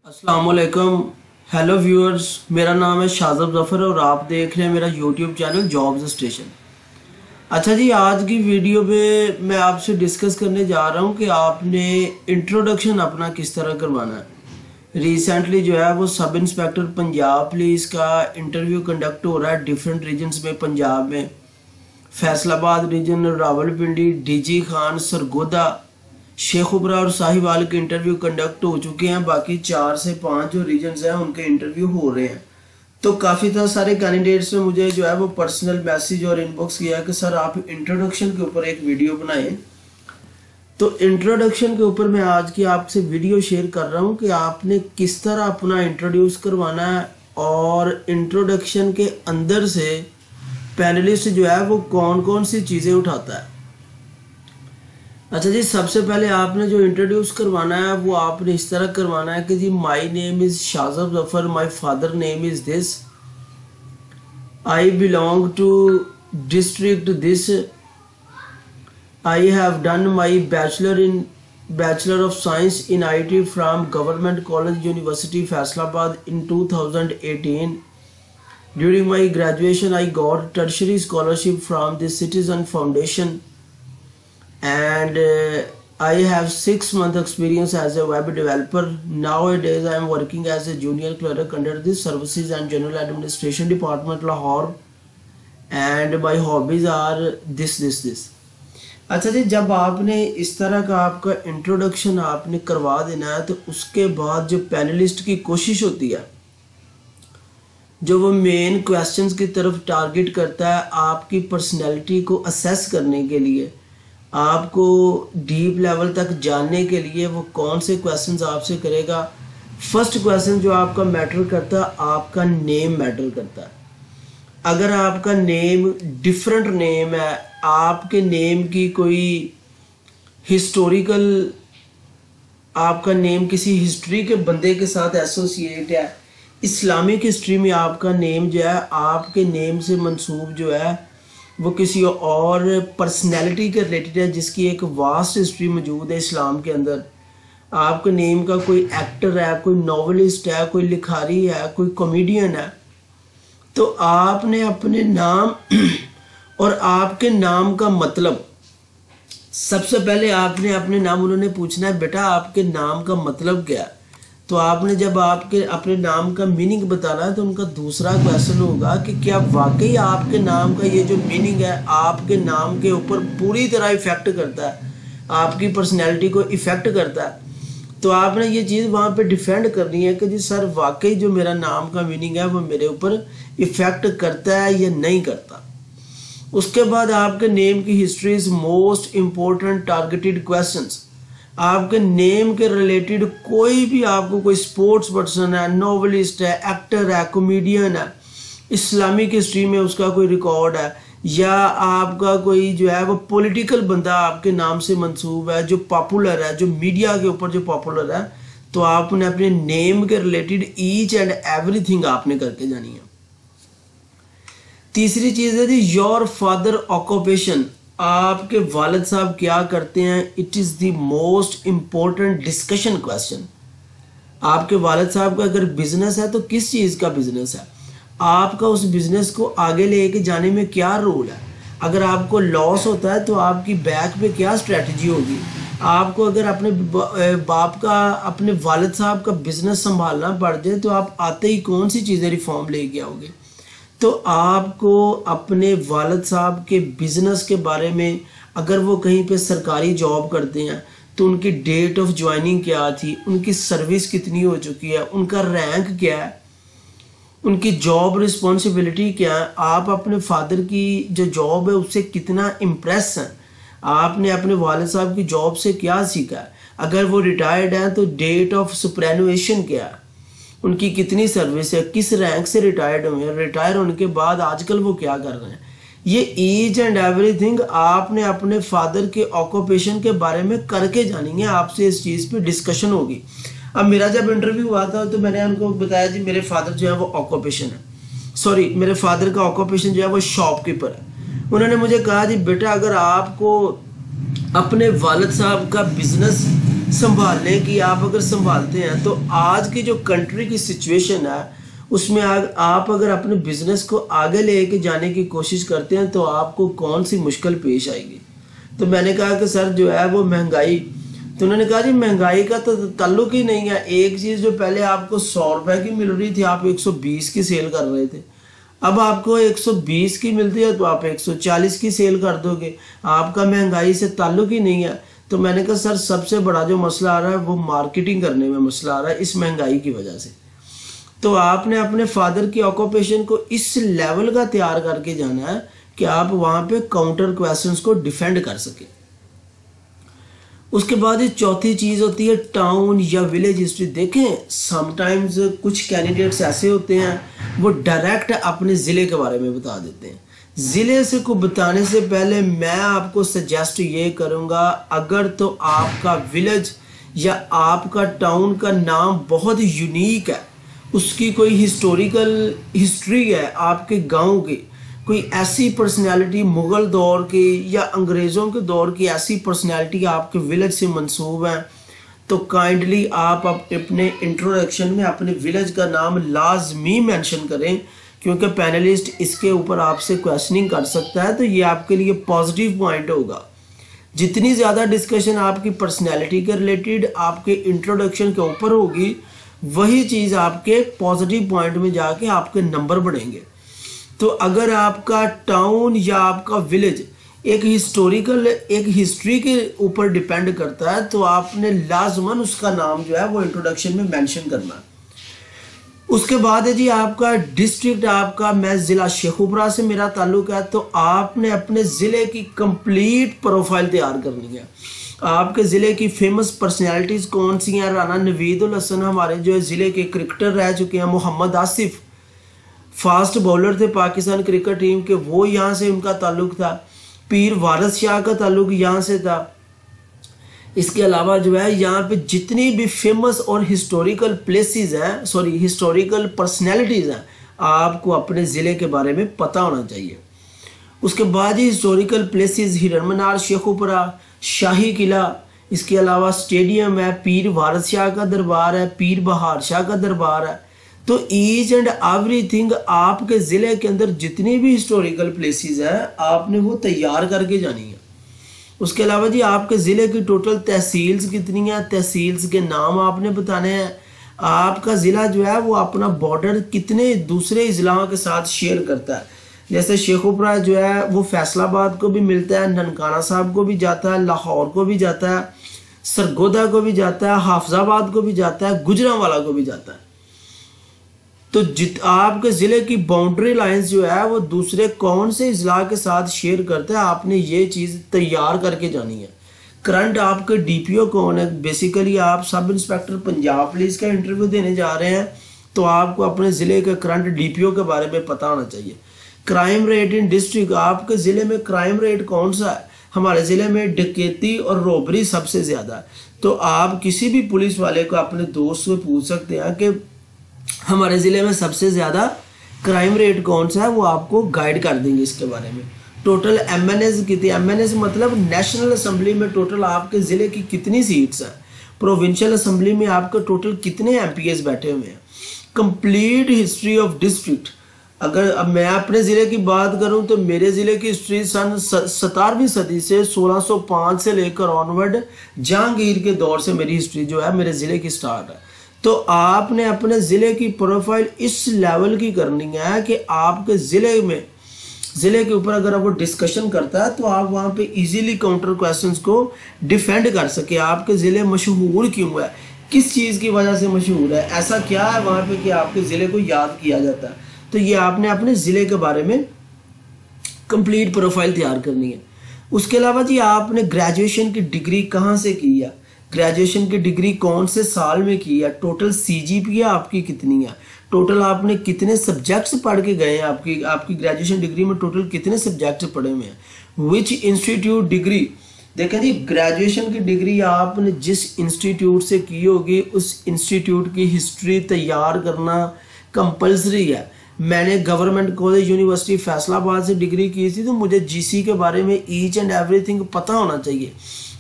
अस्सलाम वालेकुम। Hello viewers, मेरा नाम है शाज़ब ज़फ़र और आप देख रहे हैं मेरा यूट्यूब चैनल जॉब्स स्टेशन। अच्छा जी, आज की वीडियो में मैं आपसे डिस्कस करने जा रहा हूं कि आपने इंट्रोडक्शन अपना किस तरह करवाना है। रिसेंटली जो है वो सब इंस्पेक्टर पंजाब पुलिस का इंटरव्यू कंडक्ट हो रहा है डिफरेंट रीजन्स में पंजाब में। फैसलाबाद रीजन, रावलपिंडी, डीजी खान, सरगोदा, शेखुपुरा और साहिवाल के इंटरव्यू कंडक्ट हो चुके हैं। बाकी 4 से 5 जो रीजन्स हैं उनके इंटरव्यू हो रहे हैं। तो काफ़ी सारे कैंडिडेट्स ने मुझे जो है वो पर्सनल मैसेज और इनबॉक्स किया कि सर आप इंट्रोडक्शन के ऊपर एक वीडियो बनाएं। तो इंट्रोडक्शन के ऊपर मैं आज की आपसे वीडियो शेयर कर रहा हूं कि आपने किस तरह अपना इंट्रोड्यूस करवाना है और इंट्रोडक्शन के अंदर से पैनलिस्ट जो है वो कौन कौन सी चीज़ें उठाता है। अच्छा जी, सबसे पहले आपने जो इंट्रोड्यूस करवाना है वो आपने इस तरह करवाना है कि जी my name is Shazab Zafar, my father name is this, I belong to district this, I have done my bachelor of science in IT from government college university Faisalabad in 2018। During my graduation I got tertiary scholarship from the citizen foundation and I have 6 month experience as a web developer. Nowadays I am working as a junior clerk under the Services and General Administration Department Lahore and my hobbies are this. अच्छा जी, जब आपने इस तरह का आपका introduction आपने करवा देना है तो उसके बाद जो पैनलिस्ट की कोशिश होती है, जो वो मेन क्वेश्चंस की तरफ टारगेट करता है आपकी पर्सनैलिटी को असेस करने के लिए, आपको डीप लेवल तक जानने के लिए वो कौन से क्वेश्चंस आपसे करेगा। फर्स्ट क्वेश्चन जो आपका मैटर करता है, आपका नेम मैटर करता है। अगर आपका नेम डिफरेंट नेम है, आपके नेम की कोई हिस्टोरिकल, आपका नेम किसी हिस्ट्री के बंदे के साथ एसोसिएट है, इस्लामिक हिस्ट्री में आपका नेम जो है आपके नेम से मंसूब जो है वो किसी और पर्सनैलिटी के रिलेटेड है जिसकी एक वास्ट हिस्ट्री मौजूद है इस्लाम के अंदर, आपके नेम का कोई एक्टर है, कोई नॉवलिस्ट है, कोई लिखारी है, कोई कॉमेडियन है, तो आपने अपने नाम और आपके नाम का मतलब, सबसे पहले आपने अपने नाम, उन्होंने पूछना है बेटा आपके नाम का मतलब क्या है। तो आपने जब आपके अपने नाम का मीनिंग बताना है तो उनका दूसरा क्वेश्चन होगा कि क्या वाकई आपके नाम का ये जो मीनिंग है आपके नाम के ऊपर पूरी तरह इफ़ेक्ट करता है, आपकी पर्सनैलिटी को इफ़ेक्ट करता है। तो आपने ये चीज़ वहाँ पे डिफेंड करनी है कि जी सर वाकई जो मेरा नाम का मीनिंग है वो मेरे ऊपर इफ़ेक्ट करता है या नहीं करता। उसके बाद आपके नेम की history is most important targeted questions. आपके नेम के रिलेटेड कोई भी, आपको कोई स्पोर्ट्स पर्सन है, नॉवलिस्ट है, एक्टर है, कॉमेडियन है, इस्लामिक हिस्ट्री में उसका कोई रिकॉर्ड है, या आपका कोई जो है वो पॉलिटिकल बंदा आपके नाम से मंसूब है जो पॉपुलर है, जो मीडिया के ऊपर जो पॉपुलर है, तो आपने अपने नेम के रिलेटेड ईच एंड एवरीथिंग आपने करके जानी है। तीसरी चीज़ है जी योर फादर ऑक्यूपेशन, आपके वालिद साहब क्या करते हैं। It is the most important discussion question. आपके वालिद साहब का अगर बिजनेस है तो किस चीज़ का बिजनेस है, आपका उस बिजनेस को आगे लेके जाने में क्या रोल है। अगर आपको लॉस होता है तो आपकी बैक पे क्या स्ट्रेटजी होगी। आपको अगर अपने बाप का, अपने वालिद साहब का बिजनेस संभालना पड़ जाए तो आप आते ही कौन सी चीज़ें रिफॉर्म लेके आओगे। तो आपको अपने वालिद साहब के बिज़नेस के बारे में, अगर वो कहीं पे सरकारी जॉब करते हैं तो उनकी डेट ऑफ ज्वाइनिंग क्या थी, उनकी सर्विस कितनी हो चुकी है, उनका रैंक क्या है, उनकी जॉब रिस्पॉन्सिबिलिटी क्या है, आप अपने फादर की जो जॉब है उससे कितना इम्प्रेस हैं, आपने अपने वालिद साहब की जॉब से क्या सीखा है। अगर वो रिटायर्ड हैं तो डेट ऑफ सुपरएनुएशन क्या है, उनकी कितनी सर्विस है, किस रैंक से रिटायर्ड हुए हैं, रिटायर होने के बाद आजकल वो क्या कर रहे हैं। ये ईच एंड एवरीथिंग आपने अपने फादर के ऑक्यूपेशन के बारे में करके जानी है। आपसे इस चीज़ पे डिस्कशन होगी। अब मेरा जब इंटरव्यू हुआ था तो मैंने उनको बताया जी मेरे फादर जो है वो ऑक्यूपेशन है, सॉरी मेरे फादर का ऑक्यूपेशन जो है वो शॉपकीपर है। उन्होंने मुझे कहा जी बेटा अगर आपको अपने वालिद साहब का बिजनेस संभालने की आप अगर संभालते हैं तो आज की जो कंट्री की सिचुएशन है उसमें आप अगर अपने बिजनेस को आगे लेके जाने की कोशिश करते हैं तो आपको कौन सी मुश्किल पेश आएगी। तो मैंने कहा कि सर जो है वो महंगाई, तो उन्होंने कहा जी महंगाई का तो ताल्लुक ही नहीं है। एक चीज़ जो पहले आपको 100 रुपए की मिल रही थी आप 120 की सेल कर रहे थे, अब आपको 120 की मिलती है तो आप 140 की सेल कर दोगे, आपका महंगाई से ताल्लुक ही नहीं है। तो मैंने कहा सर सबसे बड़ा जो मसला आ रहा है वो मार्केटिंग करने में मसला आ रहा है इस महंगाई की वजह से। तो आपने अपने फादर की ऑक्यूपेशन को इस लेवल का तैयार करके जाना है कि आप वहां पे काउंटर क्वेश्चंस को डिफेंड कर सके। उसके बाद ये चौथी चीज होती है टाउन या विलेज हिस्ट्री। देखें समटाइम्स कुछ कैंडिडेट्स ऐसे होते हैं वो डायरेक्ट अपने ज़िले के बारे में बता देते हैं। ज़िले से को बताने से पहले मैं आपको सजेस्ट ये करूँगा, अगर तो आपका विलेज या आपका टाउन का नाम बहुत यूनिक है, उसकी कोई हिस्टोरिकल हिस्ट्री है आपके गांव की, कोई ऐसी पर्सनैलिटी मुग़ल दौर की या अंग्रेज़ों के दौर की ऐसी पर्सनैलिटी आपके विलेज से मंसूब है, तो काइंडली आप अपने इंट्रोडक्शन में अपने विलेज का नाम लाजमी मेंशन करें, क्योंकि पैनलिस्ट इसके ऊपर आपसे क्वेश्चनिंग कर सकता है। तो ये आपके लिए पॉजिटिव पॉइंट होगा। जितनी ज़्यादा डिस्कशन आपकी पर्सनैलिटी के रिलेटेड आपके इंट्रोडक्शन के ऊपर होगी, वही चीज़ आपके पॉजिटिव पॉइंट में जाके आपके नंबर बढ़ेंगे। तो अगर आपका टाउन या आपका विलेज एक हिस्ट्री के ऊपर डिपेंड करता है तो आपने लाजमन उसका नाम जो है वो इंट्रोडक्शन में मेंशन करना है। उसके बाद है जी आपका डिस्ट्रिक्ट, आपका मैं ज़िला शेखुपुरा से मेरा ताल्लुक है, तो आपने अपने ज़िले की कंप्लीट प्रोफाइल तैयार करनी है। आपके ज़िले की फेमस पर्सनैलिटीज़ कौन सी हैं। राना नवीद उल हसन हमारे जो ज़िले के क्रिकेटर रह चुके हैं। मोहम्मद आसिफ फास्ट बॉलर थे पाकिस्तान क्रिकेट टीम के, वो यहाँ से उनका ताल्लुक था। पीर वारिस शाह का ताल्लुक यहाँ से था। इसके अलावा जो है यहाँ पे जितनी भी फेमस और हिस्टोरिकल प्लेसेस हैं, हिस्टोरिकल पर्सनैलिटीज़ हैं, आपको अपने ज़िले के बारे में पता होना चाहिए। उसके बाद ही हिस्टोरिकल प्लेसेस हिरन मीनार शेखुपुरा, शाही किला, इसके अलावा स्टेडियम है, पीर वारिस शाह का दरबार है, पीर बहार शाह का दरबार है। तो ईच एंड एवरीथिंग आपके ज़िले के अंदर जितनी भी हिस्टोरिकल प्लेसेस हैं आपने वो तैयार करके जानी है। उसके अलावा जी आपके ज़िले की टोटल तहसील्स कितनी हैं, तहसील्स के नाम आपने बताने हैं। आपका ज़िला जो है वो अपना बॉर्डर कितने दूसरे ज़िलों के साथ शेयर करता है। जैसे शेखुपुरा जो है वो फैसलाबाद को भी मिलता है, ननकाना साहब को भी जाता है, लाहौर को भी जाता है, सरगोदा को भी जाता है, हाफजाबाद को भी जाता है, गुजरांवाला को भी जाता है। तो आपके ज़िले की बाउंड्री लाइंस जो है वो दूसरे कौन से ज़िला के साथ शेयर करते हैं, आपने ये चीज़ तैयार करके जानी है। करंट आपके डीपीओ कौन है। बेसिकली आप सब इंस्पेक्टर पंजाब पुलिस का इंटरव्यू देने जा रहे हैं तो आपको अपने ज़िले के करंट डीपीओ के बारे में पता होना चाहिए। क्राइम रेट इन डिस्ट्रिक्ट, आपके ज़िले में क्राइम रेट कौन सा है। हमारे ज़िले में डकैती और रॉबरी सबसे ज़्यादा है। तो आप किसी भी पुलिस वाले को अपने दोस्त से पूछ सकते हैं कि हमारे ज़िले में सबसे ज़्यादा क्राइम रेट कौन सा है, वो आपको गाइड कर देंगे इसके बारे में। टोटल एमएनएस कितनी, एमएनएस मतलब नेशनल असेंबली में टोटल आपके ज़िले की कितनी सीट्स हैं, प्रोविंशियल असेंबली में आपके टोटल कितने एमपीएस बैठे हुए हैं। कंप्लीट हिस्ट्री ऑफ डिस्ट्रिक्ट, अगर अब मैं अपने ज़िले की बात करूं तो मेरे ज़िले की हिस्ट्री सन 17वीं सदी से 1605 से लेकर ऑनवर्ड जहांगीर के दौर से मेरी हिस्ट्री जो है मेरे ज़िले की स्टार्ट है। तो आपने अपने ज़िले की प्रोफाइल इस लेवल की करनी है कि आपके ज़िले के ऊपर अगर वो डिस्कशन करता है तो आप वहाँ पे इजीली काउंटर क्वेश्चंस को डिफेंड कर सके। आपके ज़िले मशहूर क्यों है, किस चीज़ की वजह से मशहूर है, ऐसा क्या है वहाँ पे कि आपके ज़िले को याद किया जाता है। तो ये आपने अपने ज़िले के बारे में कंप्लीट प्रोफाइल तैयार करनी है। उसके अलावा जी आपने ग्रेजुएशन की डिग्री कहाँ से की है, ग्रेजुएशन की डिग्री कौन से साल में की है, टोटल सीजीपीए आपकी कितनी है, टोटल आपने कितने सब्जेक्ट्स पढ़ के गए हैं, आपकी ग्रेजुएशन डिग्री में टोटल कितने सब्जेक्ट्स पढ़े हुए हैं। विच इंस्टीट्यूट डिग्री, देखें जी ग्रेजुएशन की डिग्री आपने जिस इंस्टीट्यूट से की होगी उस इंस्टीट्यूट की हिस्ट्री तैयार करना कंपल्सरी है। मैंने गवर्नमेंट कॉलेज यूनिवर्सिटी फैसलाबाद से डिग्री की थी तो मुझे जीसी के बारे में ईच एंड एवरीथिंग पता होना चाहिए।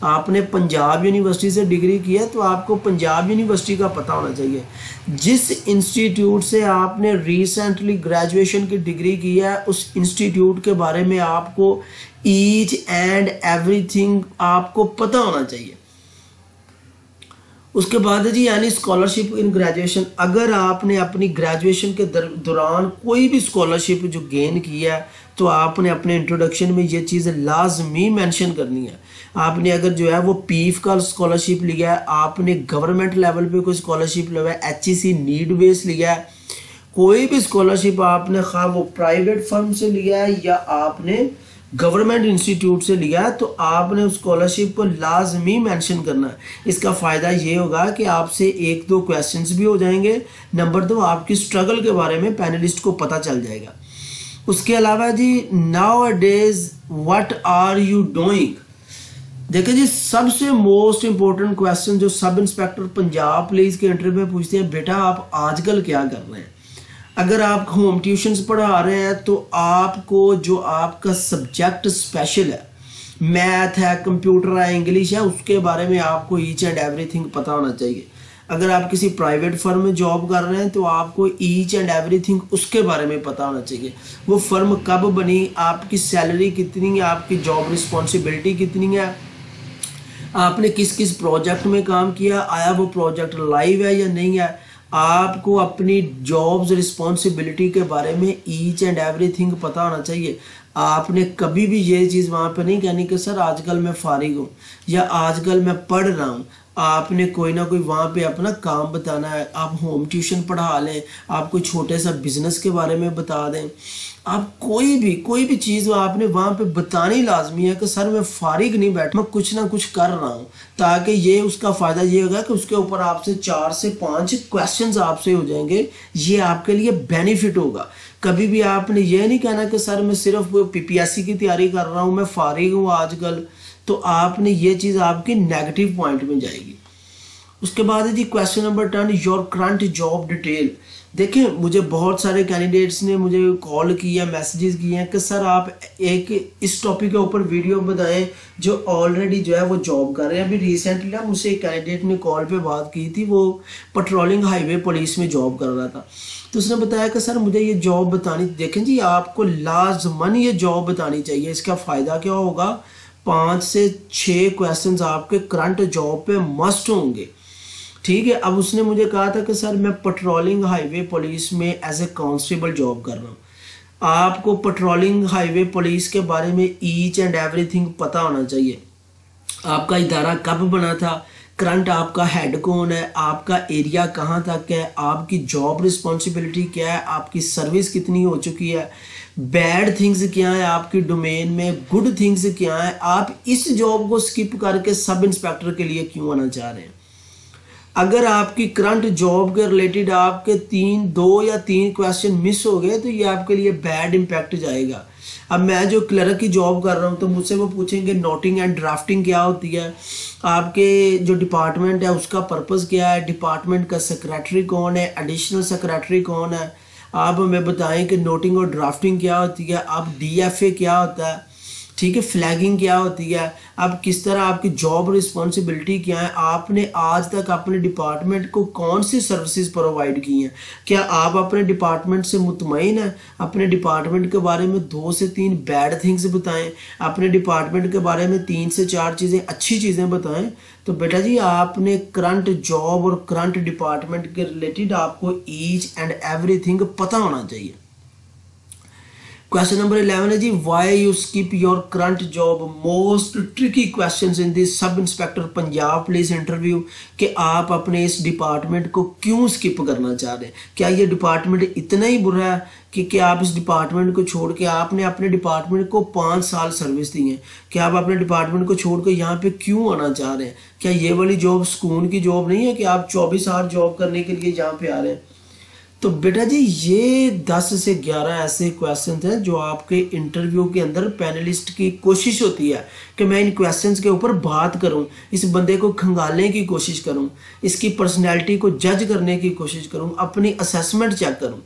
आपने पंजाब यूनिवर्सिटी से डिग्री की है तो आपको पंजाब यूनिवर्सिटी का पता होना चाहिए। जिस इंस्टीट्यूट से आपने रिसेंटली ग्रेजुएशन की डिग्री की है उस इंस्टीट्यूट के बारे में आपको ईच एंड एवरीथिंग आपको पता होना चाहिए। उसके बाद है जी यानी स्कॉलरशिप इन ग्रेजुएशन। अगर आपने अपनी ग्रेजुएशन के दौरान कोई भी स्कॉलरशिप जो गेन किया है तो आपने अपने इंट्रोडक्शन में ये चीज़ लाजमी मेंशन करनी है। आपने अगर जो है वो पीफ का स्कॉलरशिप लिया है, आपने गवर्नमेंट लेवल पे कोई स्कॉलरशिप लिया है, HEC नीड बेस लिया है, कोई भी स्कॉलरशिप आपने खा वो प्राइवेट फर्म से लिया है या आपने गवर्नमेंट इंस्टीट्यूट से लिया है तो आपने उस स्कॉलरशिप को लाजमी मेंशन करना है। इसका फ़ायदा ये होगा कि आपसे 1-2 क्वेश्चंस भी हो जाएंगे, नंबर 2 आपकी स्ट्रगल के बारे में पैनलिस्ट को पता चल जाएगा। उसके अलावा जी now days what are you doing. देखिए जी सबसे मोस्ट इम्पोर्टेंट क्वेश्चन जो सब इंस्पेक्टर पंजाब पुलिस के इंटरव्यू में पूछते हैं, बेटा आप आजकल क्या कर रहे हैं। अगर आप होम ट्यूशन्स पढ़ा रहे हैं तो आपको जो आपका सब्जेक्ट स्पेशल है, मैथ है, कंप्यूटर है, इंग्लिश है, उसके बारे में आपको ईच एंड एवरीथिंग पता होना चाहिए। अगर आप किसी प्राइवेट फर्म में जॉब कर रहे हैं तो आपको ईच एंड एवरीथिंग उसके बारे में पता होना चाहिए। वो फर्म कब बनी, आपकी सैलरी कितनी है, आपकी जॉब रिस्पॉन्सिबिलिटी कितनी है, आपने किस किस प्रोजेक्ट में काम किया, आया वो प्रोजेक्ट लाइव है या नहीं है, आपको अपनी जॉब्स रिस्पॉन्सिबिलिटी के बारे में ईच एंड एवरीथिंग पता होना चाहिए। आपने कभी भी ये चीज़ वहाँ पे नहीं कहनी कि सर आजकल मैं फारिग हूँ या आजकल मैं पढ़ रहा हूँ। आपने कोई ना कोई वहाँ पे अपना काम बताना है। आप होम ट्यूशन पढ़ा लें, आप कोई छोटे सा बिजनेस के बारे में बता दें, आप कोई भी चीज़ आपने वहाँ पे बतानी लाजमी है कि सर मैं फारिग नहीं बैठ, मैं कुछ ना कुछ कर रहा हूँ, ताकि ये उसका फ़ायदा ये होगा कि उसके ऊपर आपसे 4 से 5 क्वेश्चंस आपसे हो जाएंगे। ये आपके लिए बेनिफिट होगा। कभी भी आपने ये नहीं कहना कि सर मैं सिर्फ PPSC की तैयारी कर रहा हूँ, मैं फारिग हूँ आजकल, तो आपने ये चीज़ आपकी नेगेटिव पॉइंट में जाएगी। उसके बाद है जी question number 10 your current job detail. देखिए मुझे बहुत सारे कैंडिडेट्स ने मुझे कॉल किया, मैसेजेस किए हैं कि सर आप एक इस टॉपिक के ऊपर वीडियो बताएं जो ऑलरेडी जो है वो जॉब कर रहे हैं। अभी रिसेंटली ना मुझसे एक कैंडिडेट ने कॉल पे बात की थी, वो पेट्रोलिंग हाईवे पुलिस में जॉब कर रहा था, तो उसने बताया कि सर मुझे ये जॉब बतानी। देखें जी आपको लाजमन ये जॉब बतानी चाहिए। इसका फ़ायदा क्या होगा, 5 से 6 क्वेश्चंस आपके करंट जॉब पे मस्ट होंगे। ठीक है। अब उसने मुझे कहा था कि सर मैं पेट्रोलिंग हाईवे पुलिस में एज ए कांस्टेबल जॉब कर रहा हूँ। आपको पेट्रोलिंग हाईवे पुलिस के बारे में ईच एंड एवरीथिंग पता होना चाहिए। आपका इदारा कब बना था, करंट आपका हेड कौन है, आपका एरिया कहाँ तक है, आपकी जॉब रिस्पॉन्सिबिलिटी क्या है, आपकी सर्विस कितनी हो चुकी है, बैड थिंग्स क्या है आपकी डोमेन में, गुड थिंग्स क्या है, आप इस जॉब को स्किप करके सब इंस्पेक्टर के लिए क्यों आना चाह रहे हैं। अगर आपकी करंट जॉब के रिलेटेड आपके 2 या 3 क्वेश्चन मिस हो गए तो ये आपके लिए बैड इम्पैक्ट जाएगा। अब मैं जो क्लर्क की जॉब कर रहा हूँ तो मुझसे वो पूछेंगे नोटिंग एंड ड्राफ्टिंग क्या होती है, आपके जो डिपार्टमेंट है उसका पर्पस क्या है, डिपार्टमेंट का सेक्रेटरी कौन है, एडिशनल सेक्रेटरी कौन है, आप हमें बताएं कि नोटिंग और ड्राफ्टिंग क्या होती है, आप DFA क्या होता है, ठीक है, फ्लैगिंग क्या होती है, अब किस तरह आपकी जॉब रिस्पॉन्सिबिलिटी क्या है, आपने आज तक अपने डिपार्टमेंट को कौन सी सर्विसेज प्रोवाइड की हैं, क्या आप अपने डिपार्टमेंट से मुतमईन हैं। अपने डिपार्टमेंट के बारे में 2 से 3 बैड थिंग्स बताएं, अपने डिपार्टमेंट के बारे में 3 से 4 चीज़ें अच्छी चीज़ें बताएं। तो बेटा जी आपने करंट जॉब और करंट डिपार्टमेंट के रिलेटेड आपको ईच एंड एवरीथिंग पता होना चाहिए। क्वेश्चन नंबर 11 है जी why you skip your current job. Most tricky questions in this sub inspector Punjab police interview कि आप अपने इस डिपार्टमेंट को क्यों स्किप करना चाह रहे हैं। क्या ये डिपार्टमेंट इतना ही बुरा है कि आप इस डिपार्टमेंट को छोड़ के, आपने अपने डिपार्टमेंट को 5 साल सर्विस दी है, क्या आप अपने डिपार्टमेंट को छोड़ के यहाँ पे क्यों आना चाह रहे हैं। क्या ये वाली जॉब सुकून की जॉब नहीं है कि आप 24 आवर जॉब करने के लिए यहाँ पे आ रहे हैं। तो बेटा जी ये 10 से 11 ऐसे क्वेश्चन हैं जो आपके इंटरव्यू के अंदर पैनलिस्ट की कोशिश होती है कि मैं इन क्वेश्चंस के ऊपर बात करूं, इस बंदे को खंगालने की कोशिश करूं, इसकी पर्सनैलिटी को जज करने की कोशिश करूं, अपनी असेसमेंट चेक करूं।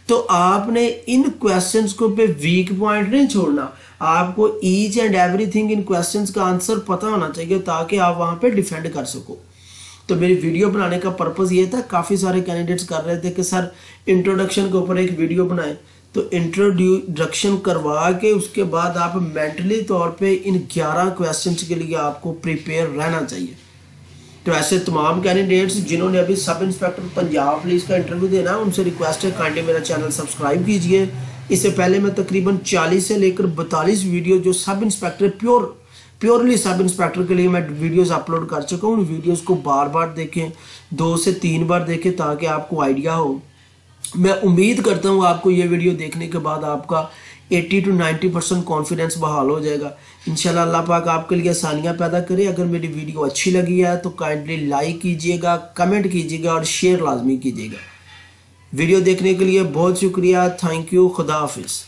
तो आपने इन क्वेश्चंस को पे वीक पॉइंट नहीं छोड़ना, आपको each and everything in questions का आंसर पता होना चाहिए ताकि आप वहां पे डिफेंड कर सको। तो मेरी वीडियो बनाने का पर्पस ये था, काफ़ी सारे कैंडिडेट्स कर रहे थे कि सर इंट्रोडक्शन के ऊपर एक वीडियो बनाएं, तो इंट्रोडक्शन करवा के उसके बाद आप मेंटली तौर पे इन 11 क्वेश्चंस के लिए आपको प्रिपेयर रहना चाहिए। तो ऐसे तमाम कैंडिडेट्स जिन्होंने अभी सब इंस्पेक्टर पंजाब पुलिस का इंटरव्यू देना है उनसे रिक्वेस्ट है काइंडली मेरा चैनल सब्सक्राइब कीजिए। इससे पहले मैं तकरीबन 40 से लेकर 42 वीडियो जो sub inspector purely sub inspector के लिए मैं वीडियोस अपलोड कर चुका हूँ। उन वीडियोस को बार बार देखें, 2 से 3 बार देखें ताकि आपको आइडिया हो। मैं उम्मीद करता हूँ आपको ये वीडियो देखने के बाद आपका 80 to 90% कॉन्फिडेंस बहाल हो जाएगा। इंशाल्लाह अल्लाह पाक आपके लिए आसानियाँ पैदा करे। अगर मेरी वीडियो अच्छी लगी है तो काइंडली लाइक कीजिएगा, कमेंट कीजिएगा और शेयर लाजमी कीजिएगा। वीडियो देखने के लिए बहुत शुक्रिया। Thank you. खुदा हाफिज़।